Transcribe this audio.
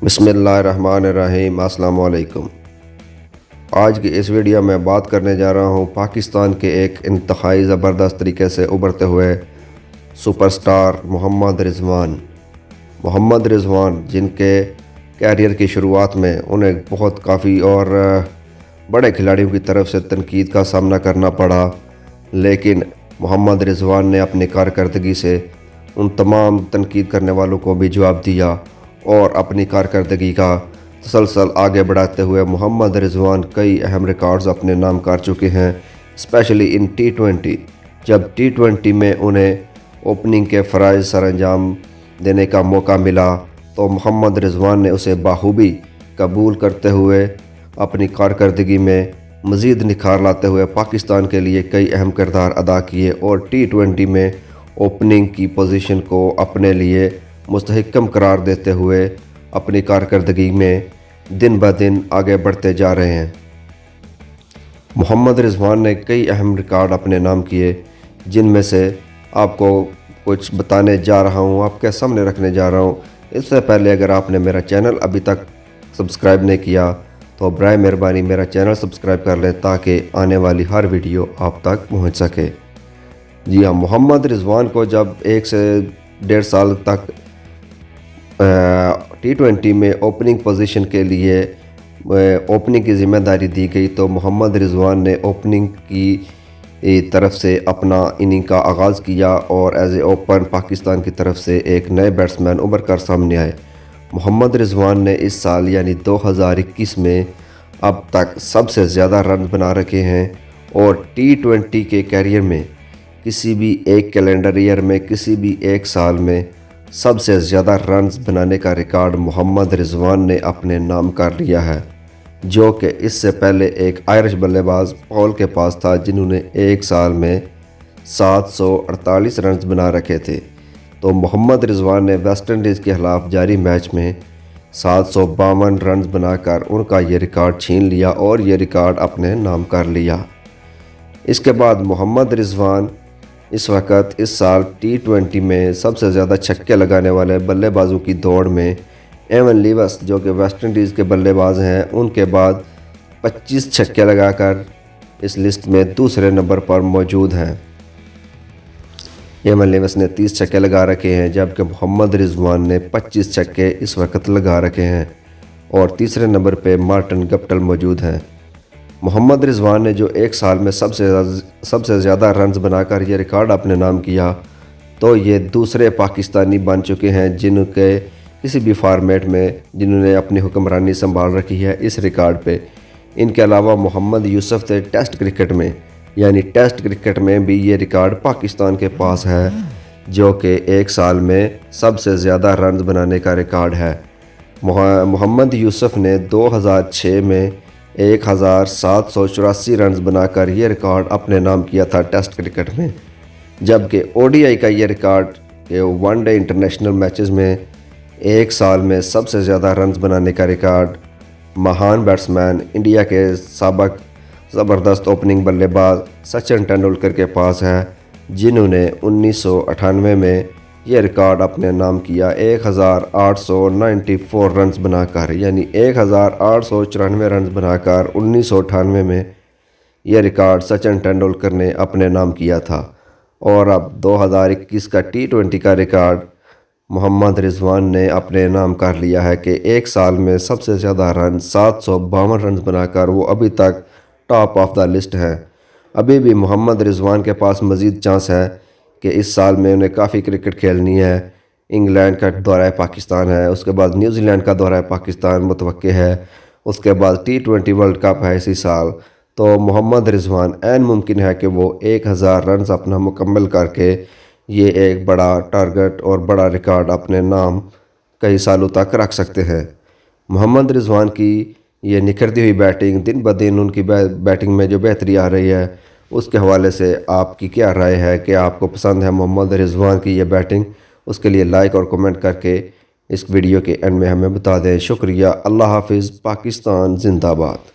بسم اللہ الرحمن الرحیم۔ السلام علیکم۔ آج کی اس ویڈیو میں بات کرنے جا رہا ہوں پاکستان کے ایک انتہائی زبردست طریقے سے ابھرتے ہوئے سپر سٹار محمد رضوان۔ محمد رضوان جن کے کیریئر کی شروعات میں انہیں کافی اور بڑے کھلاڑیوں کی طرف سے تنقید کا سامنا کرنا پڑا، لیکن محمد رضوان نے اپنی کارکردگی سے ان تمام تنقید کرنے والوں کو بھی جواب دیا اور اپنی کارکردگی کا تسلسل آگے بڑھاتے ہوئے محمد رضوان کئی اہم ریکارڈز اپنے نام کر چکے ہیں، اسپیشلی ان T20۔ جب T20 میں انہیں اوپننگ کے فرائض سر انجام دینے کا موقع ملا تو محمد رضوان نے اسے بخوبی قبول کرتے ہوئے اپنی کارکردگی میں مزید نکھار لاتے ہوئے پاکستان کے لیے کئی اہم کردار ادا کیے اور T20 میں اوپننگ کی پوزیشن کو اپنے لیے مستحکم قرار دیتے ہوئے اپنی کارکردگی میں دن بہ دن آگے بڑھتے جا رہے ہیں۔ محمد رضوان نے کئی اہم ریکارڈ اپنے نام کیے، جن میں سے آپ کو کچھ بتانے جا رہا ہوں، آپ کے سامنے رکھنے جا رہا ہوں۔ اس سے پہلے اگر آپ نے میرا چینل ابھی تک سبسکرائب نہیں کیا تو برائے مہربانی میرا چینل سبسکرائب کر لیں تاکہ آنے والی ہر ویڈیو آپ تک پہنچ سکے۔ جی ہاں، محمد رضوان کو جب 1 سے 1.5 سال تک T20 میں اوپننگ پوزیشن کے لیے اوپننگ کی ذمہ داری دی گئی تو محمد رضوان نے اوپننگ کی طرف سے اپنا اننگ کا آغاز کیا اور ایز اے اوپن پاکستان کی طرف سے ایک نئے بیٹسمین ابھر کر سامنے آئے۔ محمد رضوان نے اس سال یعنی 2021 میں اب تک سب سے زیادہ رنز بنا رکھے ہیں اور T20 کے کیریئر میں کسی بھی ایک کیلنڈر ایئر میں کسی بھی ایک سال میں سب سے زیادہ رنز بنانے کا ریکارڈ محمد رضوان نے اپنے نام کر لیا ہے، جو کہ اس سے پہلے ایک آئرش بلے باز پال کے پاس تھا جنہوں نے ایک سال میں 748 رنز بنا رکھے تھے۔ تو محمد رضوان نے ویسٹ انڈیز کے خلاف جاری میچ میں 752 رنز بنا کر ان کا یہ ریکارڈ چھین لیا اور یہ ریکارڈ اپنے نام کر لیا۔ اس کے بعد محمد رضوان اس وقت اس سال T20 میں سب سے زیادہ چھکے لگانے والے بلے بازوں کی دوڑ میں ایون لیوس جو کہ ویسٹ انڈیز کے بلے باز ہیں ان کے بعد 25 چھکے لگا کر اس لسٹ میں دوسرے نمبر پر موجود ہیں۔ ایون لیوس نے 30 چھکے لگا رکھے ہیں جبکہ محمد رضوان نے 25 چھکے اس وقت لگا رکھے ہیں اور تیسرے نمبر پہ مارٹن گپٹل موجود ہیں۔ محمد رضوان نے جو ایک سال میں سب سے زیادہ رنز بنا کر یہ ریکارڈ اپنے نام کیا تو یہ دوسرے پاکستانی بن چکے ہیں جن کے کسی بھی فارمیٹ میں جنہوں نے اپنی حکمرانی سنبھال رکھی ہے اس ریکارڈ پہ۔ ان کے علاوہ محمد یوسف سے ٹیسٹ کرکٹ میں بھی یہ ریکارڈ پاکستان کے پاس ہے، جو کہ ایک سال میں سب سے زیادہ رنز بنانے کا ریکارڈ ہے۔ محمد یوسف نے 2006 میں 1784 رنز بنا کر یہ ریکارڈ اپنے نام کیا تھا ٹیسٹ کرکٹ میں، جبکہ ODI کا یہ ریکارڈ کہ ون ڈے انٹرنیشنل میچز میں ایک سال میں سب سے زیادہ رنز بنانے کا ریکارڈ مہان بیٹسمین انڈیا کے سابق زبردست اوپننگ بلے باز سچن ٹنڈولکر کے پاس ہے، جنہوں نے 1998 میں یہ ریکارڈ اپنے نام کیا 1894 رنز بنا کر، یعنی 1894 رنز بنا کر 1998 میں یہ ریکارڈ سچن ٹنڈولکر نے اپنے نام کیا تھا۔ اور اب 2021 کا T20 کا ریکارڈ محمد رضوان نے اپنے نام کر لیا ہے کہ ایک سال میں سب سے زیادہ رنز 752 رنز بنا کر وہ ابھی تک ٹاپ آف دا لسٹ ہے۔ ابھی بھی محمد رضوان کے پاس مزید چانس ہے کہ اس سال میں انہیں کافی کرکٹ کھیلنی ہے۔ انگلینڈ کا دورہ پاکستان ہے، اس کے بعد نیوزی لینڈ کا دورہ پاکستان متوقع ہے، اس کے بعد T20 ورلڈ کپ ہے اسی سال۔ تو محمد رضوان عین ممکن ہے کہ وہ 1000 رنز اپنا مکمل کر کے یہ ایک بڑا ٹارگٹ اور بڑا ریکارڈ اپنے نام کئی سالوں تک رکھ سکتے ہیں۔ محمد رضوان کی یہ نکھرتی ہوئی بیٹنگ، دن بہ دن ان کی بیٹنگ میں جو بہتری آ رہی ہے، اس کے حوالے سے آپ کی کیا رائے ہے کہ آپ کو پسند ہے محمد رضوان کی یہ بیٹنگ؟ اس کے لیے لائک اور کمنٹ کر کے اس ویڈیو کے اینڈ میں ہمیں بتا دیں۔ شکریہ، اللہ حافظ، پاکستان زندہ باد۔